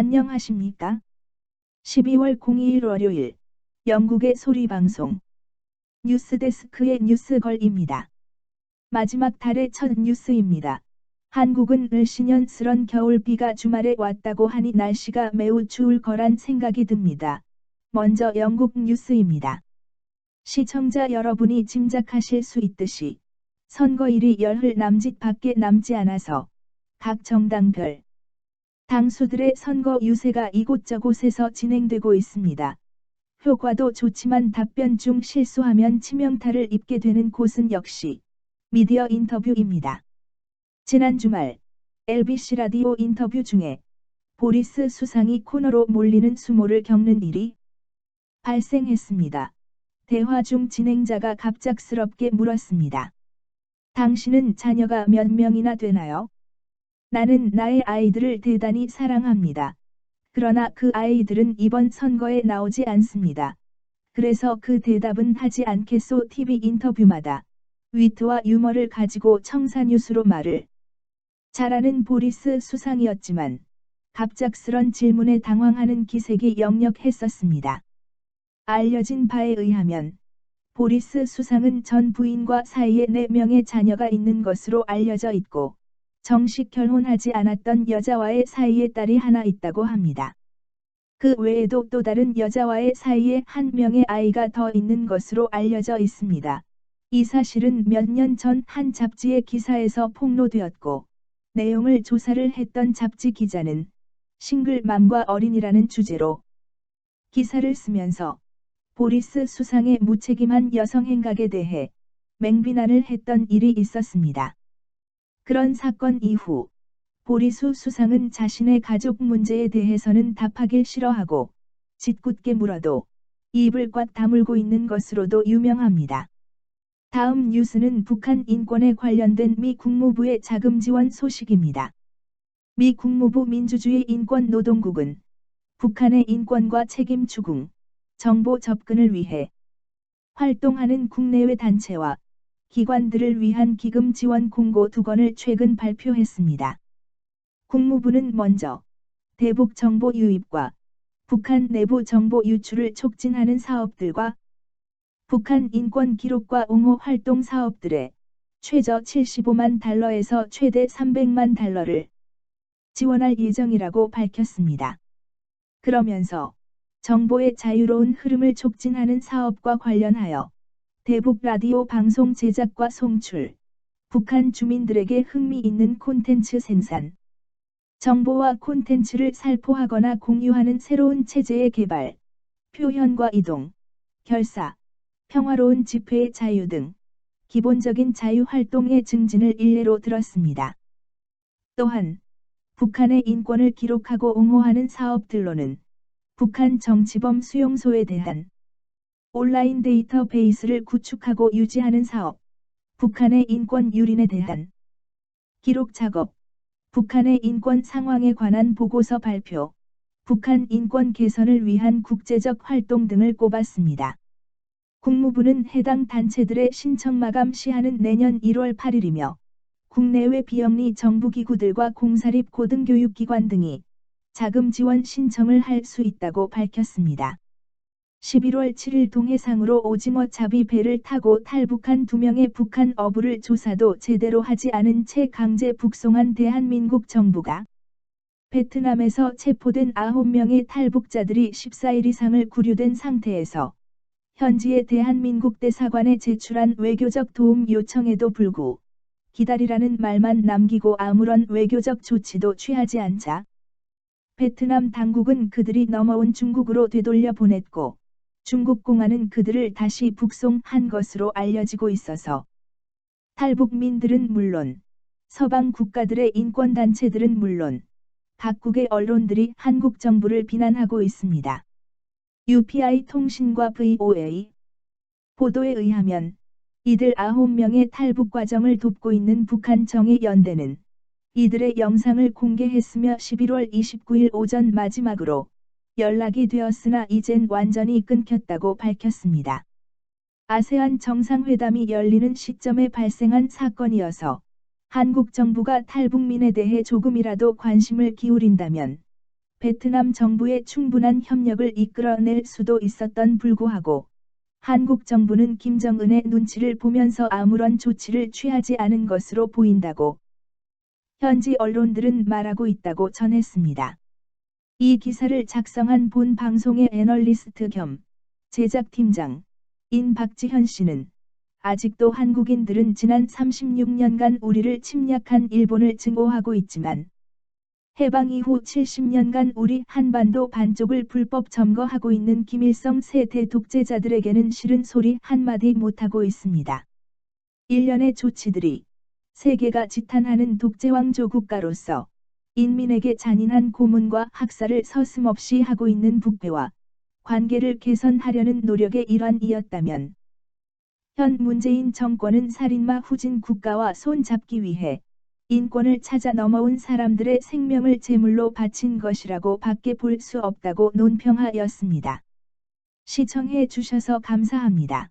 안녕하십니까? 12월 02일 월요일 영국의 소리방송 뉴스데스크의 뉴스걸입니다. 마지막 달의 첫 뉴스입니다. 한국은 을씨년스런 겨울비가 주말에 왔다고 하니 날씨가 매우 추울 거란 생각이 듭니다. 먼저 영국 뉴스입니다. 시청자 여러분이 짐작하실 수 있듯이 선거일이 열흘 남짓밖에 남지 않아서 각 정당별 당수들의 선거 유세가 이곳저곳에서 진행되고 있습니다. 효과도 좋지만 답변 중 실수하면 치명타를 입게 되는 곳은 역시 미디어 인터뷰입니다. 지난 주말 LBC 라디오 인터뷰 중에 보리스 수상이 코너로 몰리는 수모를 겪는 일이 발생했습니다. 대화 중 진행자가 갑작스럽게 물었습니다. 당신은 자녀가 몇 명이나 되나요? 나는 나의 아이들을 대단히 사랑합니다. 그러나 그 아이들은 이번 선거에 나오지 않습니다. 그래서 그 대답은 하지 않겠소. TV 인터뷰마다 위트와 유머를 가지고 청사뉴스로 말을 잘하는 보리스 수상이었지만 갑작스런 질문에 당황하는 기색이 역력했었습니다. 알려진 바에 의하면 보리스 수상은 전 부인과 사이에 4명의 자녀가 있는 것으로 알려져 있고 정식 결혼하지 않았던 여자와의 사이에 딸이 하나 있다고 합니다. 그 외에도 또 다른 여자와의 사이에 1명의 아이가 더 있는 것으로 알려져 있습니다. 이 사실은 몇 년 전 한 잡지의 기사에서 폭로되었고 내용을 조사를 했던 잡지 기자는 싱글맘과 어린이라는 주제로 기사를 쓰면서 보리스 수상의 무책임한 여성 행각에 대해 맹비난을 했던 일이 있었습니다. 그런 사건 이후 보리스 수상은 자신의 가족 문제에 대해서는 답하길 싫어하고 짓궂게 물어도 입을 꽉 다물고 있는 것으로도 유명합니다. 다음 뉴스는 북한 인권에 관련된 미 국무부의 자금 지원 소식입니다. 미 국무부 민주주의 인권노동국은 북한의 인권과 책임 추궁, 정보 접근을 위해 활동하는 국내외 단체와 기관들을 위한 기금 지원 공고 2건을 최근 발표했습니다. 국무부는 먼저 대북 정보 유입과 북한 내부 정보 유출을 촉진하는 사업들과 북한 인권 기록과 옹호 활동 사업들에 최저 75만 달러에서 최대 300만 달러를 지원할 예정이라고 밝혔습니다. 그러면서 정보의 자유로운 흐름을 촉진하는 사업과 관련하여 대북 라디오 방송 제작과 송출, 북한 주민들에게 흥미있는 콘텐츠 생산, 정보와 콘텐츠를 살포하거나 공유하는 새로운 체제의 개발, 표현과 이동, 결사, 평화로운 집회의 자유 등 기본적인 자유 활동의 증진을 일례로 들었습니다. 또한 북한의 인권을 기록하고 옹호하는 사업들로는 북한 정치범 수용소에 대한 온라인 데이터베이스를 구축하고 유지하는 사업, 북한의 인권 유린에 대한 기록 작업, 북한의 인권 상황에 관한 보고서 발표, 북한 인권 개선을 위한 국제적 활동 등을 꼽았습니다. 국무부는 해당 단체들의 신청 마감 시한은 내년 1월 8일이며 국내외 비영리 정부기구들과 공사립 고등교육기관 등이 자금 지원 신청을 할 수 있다고 밝혔습니다. 11월 7일 동해상으로 오징어 잡이 배를 타고 탈북한 2명의 북한 어부를 조사도 제대로 하지 않은 채 강제 북송한 대한민국 정부가 베트남에서 체포된 9명의 탈북자들이 14일 이상을 구류된 상태에서 현지의 대한민국 대사관에 제출한 외교적 도움 요청에도 불구 기다리라는 말만 남기고 아무런 외교적 조치도 취하지 않자 베트남 당국은 그들이 넘어온 중국으로 되돌려 보냈고 중국 공안은 그들을 다시 북송한 것으로 알려지고 있어서 탈북민들은 물론 서방 국가들의 인권단체들은 물론 각국의 언론들이 한국 정부를 비난하고 있습니다. UPI 통신과 VOA 보도에 의하면 이들 9명의 탈북 과정을 돕고 있는 북한 정의연대는 이들의 영상을 공개했으며 11월 29일 오전 마지막으로 연락이 되었으나 이젠 완전히 끊겼다고 밝혔습니다. 아세안 정상회담이 열리는 시점에 발생한 사건이어서 한국 정부가 탈북민에 대해 조금이라도 관심을 기울인다면 베트남 정부의 충분한 협력을 이끌어낼 수도 있었던 불구하고 한국 정부는 김정은의 눈치를 보면서 아무런 조치를 취하지 않은 것으로 보인다고 현지 언론들은 말하고 있다고 전했습니다. 이 기사를 작성한 본 방송의 애널리스트 겸 제작팀장 인 박지현 씨는 아직도 한국인들은 지난 36년간 우리를 침략한 일본을 증오하고 있지만 해방 이후 70년간 우리 한반도 반쪽을 불법 점거하고 있는 김일성 세대 독재자들에게는 싫은 소리 한마디 못하고 있습니다. 일련의 조치들이 세계가 지탄하는 독재왕조 국가로서 인민에게 잔인한 고문과 학살을 서슴없이 하고 있는 북배와 관계를 개선하려는 노력의 일환이었다면 현 문재인 정권은 살인마 후진 국가와 손잡기 위해 인권을 찾아 넘어온 사람들의 생명을 제물로 바친 것이라고 밖에 볼 수 없다고 논평하였습니다. 시청해 주셔서 감사합니다.